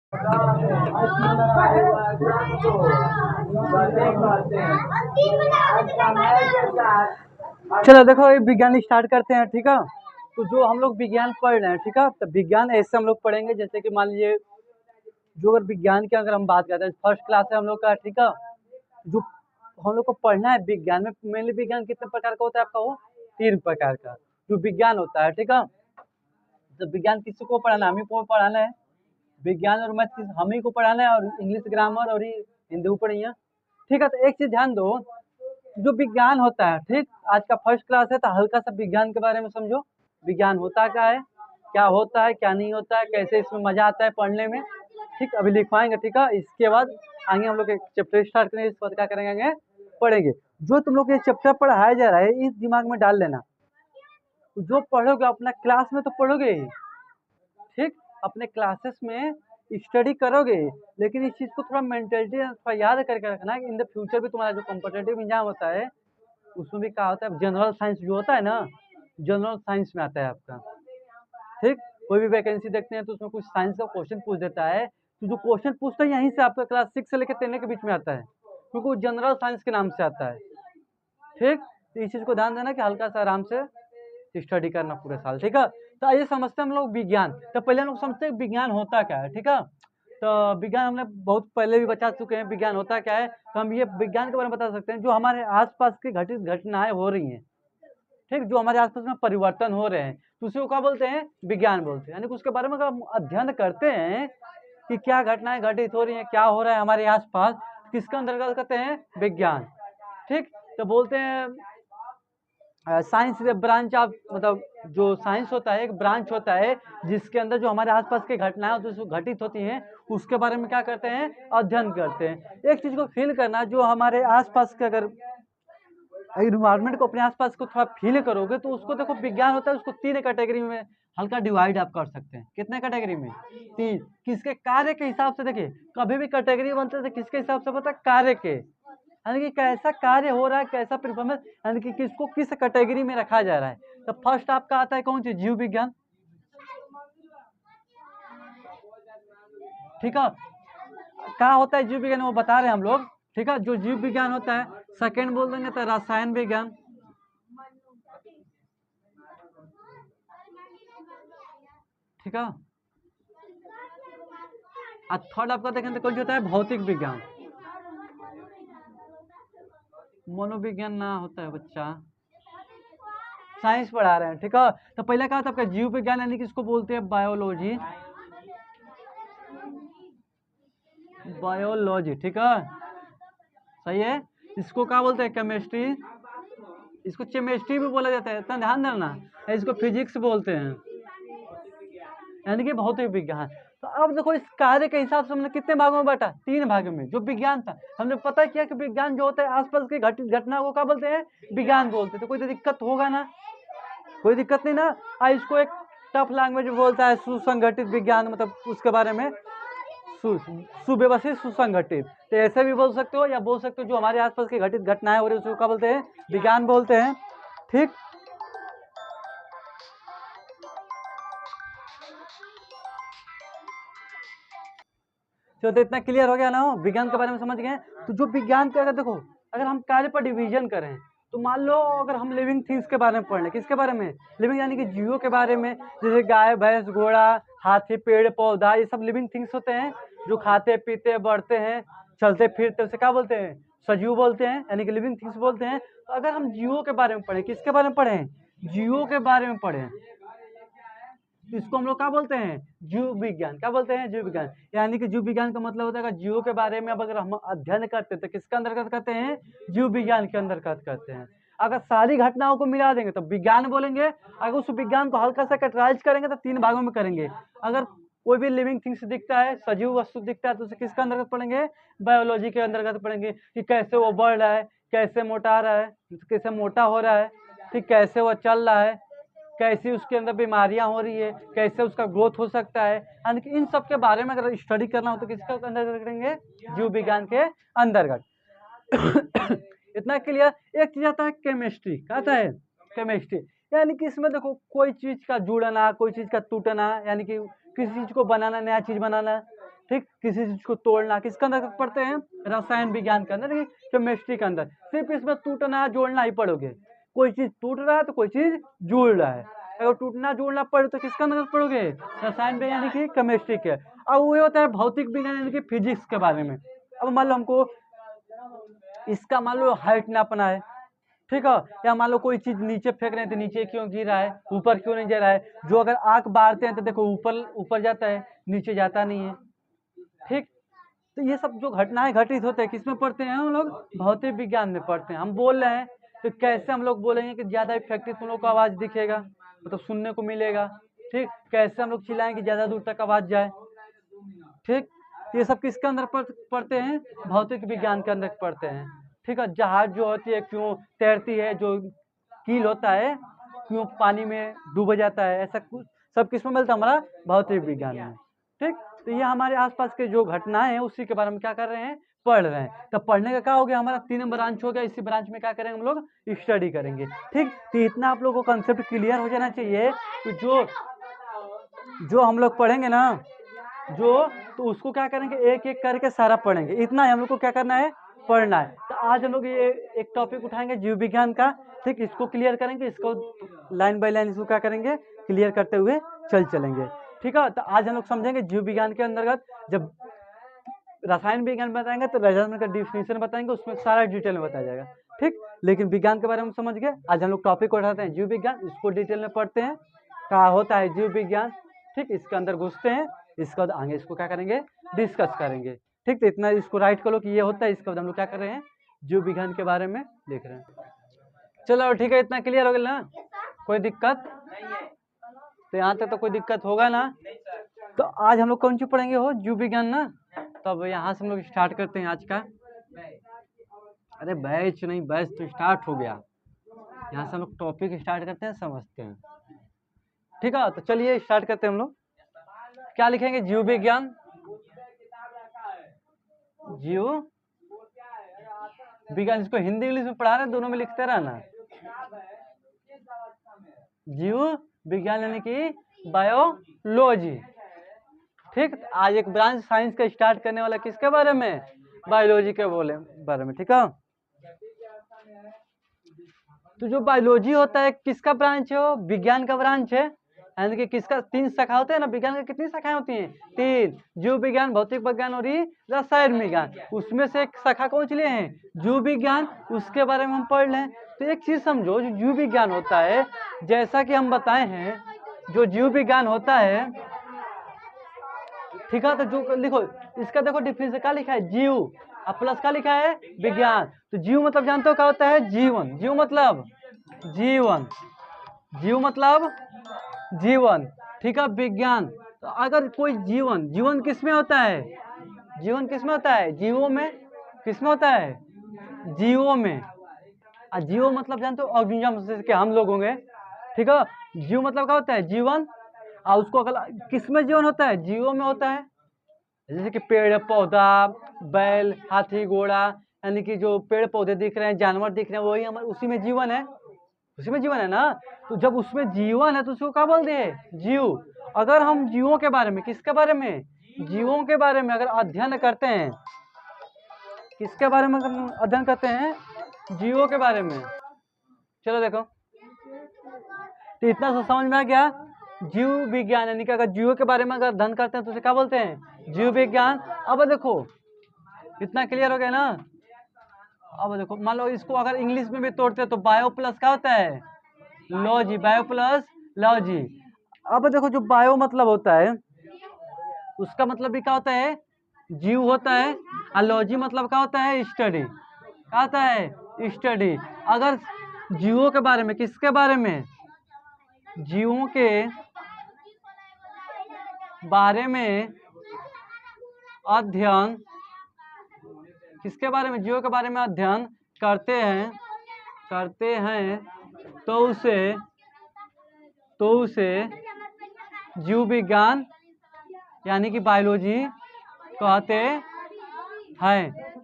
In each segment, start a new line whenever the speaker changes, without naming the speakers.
चलो देखो, ये विज्ञान स्टार्ट करते हैं, ठीक है। तो जो हम लोग विज्ञान पढ़ रहे हैं, ठीक है, तो विज्ञान ऐसे हम लोग पढ़ेंगे जैसे कि मान लीजिए, जो अगर विज्ञान की अगर हम बात करते हैं, फर्स्ट क्लास है हम लोग का, ठीक है। जो हम लोग को पढ़ना है विज्ञान में, मेनली विज्ञान कितने प्रकार का होता है आपका, वो 3 प्रकार का जो विज्ञान होता है, ठीक है। तो विज्ञान किसी को पढ़ाना, हम ही को पढ़ाना है। विज्ञान और मैथ हम ही को पढ़ाना है, और इंग्लिश ग्रामर और हिंदी पढ़िए, ठीक है। तो एक चीज ध्यान दो, जो विज्ञान होता है, ठीक, आज का फर्स्ट क्लास है तो हल्का सा विज्ञान के बारे में समझो। विज्ञान होता क्या है, क्या होता है, क्या नहीं होता है, कैसे इसमें मजा आता है पढ़ने में, ठीक। अभी लिखवाएंगे, ठीक है। इसके बाद आगे हम लोग एक चैप्टर स्टार्ट करेंगे, इसके बाद क्या करेंगे, पढ़ेंगे। जो तुम लोग ये चैप्टर पढ़ाया जा रहा है, इस दिमाग में डाल लेना, जो पढ़ोगे अपना क्लास में तो पढ़ोगे ही, ठीक, अपने क्लासेस में स्टडी करोगे, लेकिन इस चीज़ को थोड़ा मेंटेलिटी थोड़ा याद करके रखना कि इन द फ्यूचर भी तुम्हारा जो कॉम्पिटेटिव एग्जाम होता है, उसमें भी क्या होता है, जनरल साइंस जो होता है ना, जनरल साइंस में आता है आपका, ठीक। कोई भी वैकेंसी देखते हैं तो उसमें कुछ साइंस का क्वेश्चन पूछ देता है, तो जो क्वेश्चन पूछता है यहीं से आपका क्लास 6 से लेकर 10 के बीच में आता है, क्योंकि वो जनरल साइंस के नाम से आता है, ठीक। तो इस चीज़ को ध्यान देना कि हल्का सा आराम से स्टडी करना पूरे साल, ठीक है। तो आइए समझते हैं हम लोग विज्ञान। तो पहले हम लोग समझते हैं विज्ञान होता क्या है, ठीक है। तो विज्ञान हमने बहुत पहले भी बता चुके हैं, विज्ञान होता क्या है। तो हम ये विज्ञान के बारे में बता सकते हैं, जो हमारे आसपास की घटित घटनाएं हो रही हैं, ठीक, जो हमारे आसपास में परिवर्तन हो रहे हैं, तो उसी को क्या बोलते हैं, विज्ञान बोलते हैं। यानी कि उसके बारे में अगर हम अध्ययन करते हैं कि क्या घटनाएं घटित हो रही हैं, क्या हो रहा है हमारे आसपास, किसके अंतर्गत कहते हैं, विज्ञान, ठीक। तो बोलते हैं साइंस ब्रांच ऑफ, मतलब जो साइंस होता है एक ब्रांच होता है, जिसके अंदर जो हमारे आसपास की घटनाएं जो घटित होती हैं उसके बारे में क्या करते हैं, अध्ययन करते हैं। एक चीज को फील करना, जो हमारे आसपास के अगर इन्वायरमेंट को अपने आसपास को थोड़ा फील करोगे तो उसको देखो विज्ञान होता है, उसको 3 कैटेगरी में हल्का डिवाइड आप कर सकते हैं। कितने कैटेगरी में, 3। किसके, कार्य के हिसाब से। देखिए कभी भी कैटेगरी बनते थे किसके हिसाब से बनता है, कार्य के, यानी कि कैसा कार्य हो रहा है, कैसा परफॉर्मेंस, यानी कि किसको किस कैटेगरी में रखा जा रहा है। तो फर्स्ट आपका आता है कौन सी, जीव विज्ञान, ठीक है। क्या होता है जीव विज्ञान वो बता रहे हैं हम लोग, ठीक है। जो जीव विज्ञान होता है, सेकेंड बोल देंगे तो रसायन विज्ञान, ठीक है। और थर्ड आपका देखें तो कौन सा होता है, भौतिक विज्ञान। मनोविज्ञान ना होता है बच्चा, साइंस पढ़ा रहे हैं, ठीक है। तो पहले क्या था आपका जीव विज्ञान, यानी कि इसको बोलते हैं बायोलॉजी, बायोलॉजी, ठीक है, सही है। इसको क्या बोलते हैं, केमिस्ट्री, इसको केमिस्ट्री भी बोला जाता है, इतना ध्यान देना। इसको फिजिक्स बोलते हैं, यानी कि भौतिक विज्ञान। तो अब देखो इस कार्य के हिसाब से हमने कितने भागों में बांटा, 3 भागों में। जो विज्ञान था हमने पता किया कि विज्ञान जो होता है आसपास की घटित घटना को क्या बोलते हैं, विज्ञान बोलते हैं। तो कोई तो दिक्कत होगा ना, कोई दिक्कत नहीं ना। इसको एक टफ लैंग्वेज बोलता है सुसंगठित विज्ञान, मतलब उसके बारे में सुव्यवस्थित सुसंगठित। तो ऐसे भी बोल सकते हो, या बोल सकते हो जो हमारे आसपास की घटित घटनाएं हो रही है उसको क्या बोलते हैं, विज्ञान बोलते हैं, ठीक। तो इतना क्लियर हो गया ना, विज्ञान के बारे में समझ गए। तो जो विज्ञान का, अगर देखो अगर हम कार्य पर डिवीजन करें, तो मान लो अगर हम लिविंग थिंग्स के बारे में पढ़ लें, किसके बारे में, लिविंग यानी कि जीवों के बारे में, जैसे गाय भैंस घोड़ा हाथी पेड़ पौधा, ये सब लिविंग थिंग्स होते हैं, जो खाते पीते बढ़ते हैं चलते फिरते, उसे क्या बोलते हैं, सजीव बोलते हैं, यानी कि लिविंग थिंग्स बोलते हैं। तो अगर हम जीवों के बारे में पढ़ें, किसके बारे में पढ़ें, जीवों के बारे में पढ़ें, इसको हम लोग क्या बोलते हैं, जीव विज्ञान। क्या बोलते हैं, जीव विज्ञान। यानी कि जीव विज्ञान का मतलब होता है जीवों के बारे में अब अगर हम अध्ययन करते हैं तो किसके अंतर्गत करते हैं, जीव विज्ञान के अंतर्गत करते हैं। अगर सारी घटनाओं को मिला देंगे तो विज्ञान बोलेंगे। अगर उस विज्ञान को हल्का सा कैटेगराइज करेंगे तो 3 भागों में करेंगे। अगर कोई भी लिविंग थिंग्स दिखता है, सजीव वस्तु दिखता है, तो उसे किसके अंतर्गत पढ़ेंगे, बायोलॉजी के अंतर्गत पढ़ेंगे, कि कैसे वो बढ़ रहा है, कैसे मोटा रहा है, कैसे मोटा हो रहा है, ठीक, कैसे वो चल रहा है, कैसी उसके अंदर बीमारियां हो रही है, कैसे उसका ग्रोथ हो सकता है, यानी कि इन सब के बारे में अगर स्टडी करना हो तो किसके अंतर्गत करेंगे, जीव विज्ञान के अंतर्गत। इतना क्लियर। एक चीज आता है केमिस्ट्री, क्या आता है, केमिस्ट्री, यानी कि इसमें देखो कोई चीज का जुड़ना, कोई चीज का टूटना, यानी कि किसी चीज को बनाना, नया चीज बनाना, ठीक, किसी चीज को तोड़ना किसके अंदर पढ़ते हैं, रसायन विज्ञान के अंदर, केमिस्ट्री के अंदर। सिर्फ इसमें टूटना जोड़ना ही पढ़ोगे, कोई चीज टूट रहा है तो कोई चीज जुड़ रहा है। अगर टूटना जोड़ना पढ़ो तो किसके अंदर पढ़ोगे, रसायन विज्ञान यानी कि केमिस्ट्री के। अब वो होता है भौतिक विज्ञान यानी कि फिजिक्स के बारे में। अब मान लो हमको इसका मान लो हाइट नापना है, ठीक है, या मान लो कोई चीज नीचे फेंक रहे हैं तो नीचे क्यों गिर रहा है, ऊपर क्यों नहीं जा रहा है। जो अगर आंख बारते हैं तो देखो ऊपर ऊपर जाता है, नीचे जाता नहीं है, ठीक। तो ये सब जो घटनाएं घटित होते हैं किसमें पढ़ते हैं हम लोग, भौतिक विज्ञान में पढ़ते हैं। हम बोल रहे हैं तो कैसे हम लोग बोलेंगे कि ज्यादा इफेक्टिव तुम लोग को आवाज दिखेगा, मतलब सुनने को मिलेगा, ठीक। कैसे हम लोग चिल्लाएंगे ज्यादा दूर तक आवाज जाए, ठीक। ये सब किसके अंदर पढ़ते हैं, भौतिक विज्ञान के अंदर पढ़ते हैं, ठीक है। जहाज जो होती है क्यों तैरती है, जो कील होता है क्यों पानी में डूब जाता है, ऐसा कुछ सब किसमें मिलता है, हमारा भौतिक विज्ञान में, ठीक। तो ये हमारे आसपास के जो घटनाएं हैं उसी के बारे में क्या कर रहे हैं, पढ़ रहे हैं। तो पढ़ने का क्या हो गया, हमारा 3 ब्रांच हो गया। इसी ब्रांच में क्या करेंगे हम लोग, स्टडी करेंगे, ठीक। तो इतना आप लोगों को कंसेप्ट क्लियर हो जाना चाहिए कि जो हम लोग पढ़ेंगे ना, तो उसको क्या करेंगे, एक एक करके सारा पढ़ेंगे। इतना ही हम लोग को क्या करना है, पढ़ना है। तो आज हम लोग ये एक टॉपिक उठाएंगे जीव विज्ञान का, ठीक। इसको क्लियर करेंगे, इसको लाइन बाय लाइन इसको क्या करेंगे, क्लियर करते हुए चलेंगे, ठीक है। तो आज हम लोग समझेंगे जीव विज्ञान के अंतर्गत जब रसायन विज्ञान बताएंगे तो रसायन का डिफिनेशन बताएंगे, उसमें सारा डिटेल में बताया जाएगा, ठीक। लेकिन विज्ञान के बारे में समझ गए। आज हम लोग टॉपिक उठाते हैं जीव विज्ञान, इसको डिटेल में पढ़ते हैं क्या होता है जीव विज्ञान, ठीक। इसके अंदर घुसते हैं, इसके बाद आगे इसको क्या करेंगे, डिस्कस करेंगे, ठीक। तो इतना इसको राइट करो कि ये होता है। इसके बाद हम लोग क्या कर रहे हैं, जीव विज्ञान के बारे में देख रहे हैं। चलो ठीक है, इतना क्लियर हो गया ना, कोई दिक्कत तो यहाँ तक तो कोई दिक्कत होगा ना। तो आज हम लोग कौन सी पढ़ेंगे, हो जीव विज्ञान ना। तब यहाँ से हम लोग स्टार्ट करते हैं आज का। अरे बैच नहीं, बैच तो स्टार्ट हो गया। यहाँ से हम लोग टॉपिक स्टार्ट करते हैं, समझते हैं, ठीक है। तो चलिए स्टार्ट करते हैं हम लोग। क्या लिखेंगे, जीव विज्ञान, जीव विज्ञान। इसको हिंदी इंग्लिश में पढ़ा रहे हैं, दोनों में लिखते रहना। जीव विज्ञान यानी कि बायोलॉजी, ठीक। आज एक ब्रांच साइंस का स्टार्ट करने वाला किसके बारे में, बायोलॉजी के बारे में, ठीक है। तो जो बायोलॉजी होता है किसका ब्रांच है, विज्ञान का ब्रांच है, यानी कि किसका, 3 शाखा होते हैं ना विज्ञान के। कितनी शाखाएं होती हैं, 3, जीव विज्ञान, भौतिक विज्ञान और रसायन विज्ञान। उसमें से एक शाखा कौन सी लिए हैं, जीव विज्ञान, उसके बारे में हम पढ़ लें। तो एक चीज समझो, जो जीव विज्ञान होता है, जैसा कि हम बताए हैं, जो जीव विज्ञान होता है, ठीक है। तो जो लिखो, इसका देखो डिफिनेशन क्या लिखा है, जीव, अब प्लस क्या लिखा है, विज्ञान। तो जीव मतलब जानते हो क्या होता है, जीवन। जीव मतलब जीवन, जीव मतलब जीवन, ठीक है। विज्ञान, तो अगर कोई जीवन किस में होता है, जीवन किस में होता है, जीवों में, किस में होता है, जीवों में। जीवो मतलब जानते हो ऑर्गेनिज्म, जैसे कि हम लोग होंगे, ठीक है। जीव मतलब क्या होता है, जीवन। और उसको अगर किस में जीवन होता है, जीवों में होता है। जैसे कि पेड़ पौधा, बैल, हाथी, घोड़ा, यानी कि जो पेड़ पौधे दिख रहे हैं, जानवर दिख रहे हैं, वही हमारे उसी में जीवन है, उसी में जीवन है ना। तो जब उसमें जीवन है तो उसको क्या बोलते हैं, जीव। अगर हम जीवों के बारे में, किसके बारे में, जीवों के बारे में अगर अध्ययन करते हैं, किसके बारे में अध्ययन करते हैं, जीवों के बारे में। चलो देखो, तो इतना सा समझ में आ गया, जीव विज्ञान यानी कि अगर जीवों के बारे में अगर अध्ययन करते हैं तो उसे क्या बोलते हैं, जीव विज्ञान। अब देखो इतना क्लियर हो गया ना। अब देखो, मान लो इसको अगर इंग्लिश में भी तोड़ते हैं तो बायो प्लस क्या होता है, लॉजी, बायो प्लस लॉजी। अब देखो, जो बायो मतलब होता है उसका मतलब भी क्या होता है, जीव होता है। और लॉजी मतलब क्या होता है, स्टडी, क्या होता है, स्टडी। अगर जीवों के बारे में, किसके बारे में, जीवों के बारे में अध्ययन, किसके बारे में, जीवों के बारे में अध्ययन करते हैं तो उसे जीव विज्ञान यानी कि बायोलॉजी कहते हैं,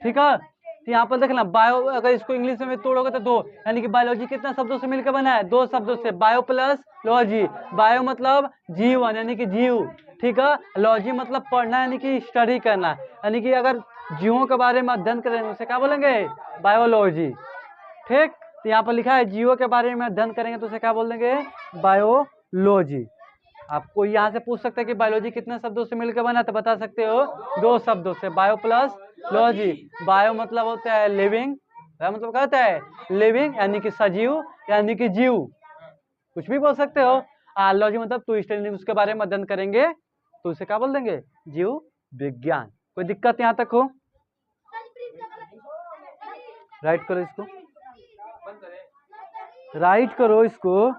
ठीक है। तो यहाँ पर देखना, बायो अगर इसको इंग्लिश में तोड़ोगे तो 2, यानी कि बायोलॉजी कितना शब्दों से मिलकर बना है, 2 शब्दों से, बायो प्लस लॉजी। बायो मतलब जीवन यानी कि जीव, ठीक है। लॉजी मतलब पढ़ना यानी कि स्टडी करना, यानी कि अगर जीवों के बारे में अध्ययन करेंगे उसे क्या बोलेंगे, बायोलॉजी। ठीक, तो यहाँ पर लिखा है जीवों के बारे में अध्ययन करेंगे तो उसे क्या बोल देंगे, बायोलॉजी। आपको यहाँ से पूछ सकते हैं कि बायोलॉजी कितने शब्दों से मिलकर बना, तो बता सकते हो 2 शब्दों से, बायो प्लस लॉजी। बायो मतलब होता है लिविंग, मतलब क्या होता है, लिविंग यानी कि सजीव यानी कि जीव, कुछ भी बोल सकते हो। लॉजी मतलब टू स्टडी, उसके बारे में अध्ययन करेंगे तो उसे क्या बोल देंगे, जीव विज्ञान। कोई दिक्कत यहाँ तक हो, राइट करो इसको, राइट करो इसको।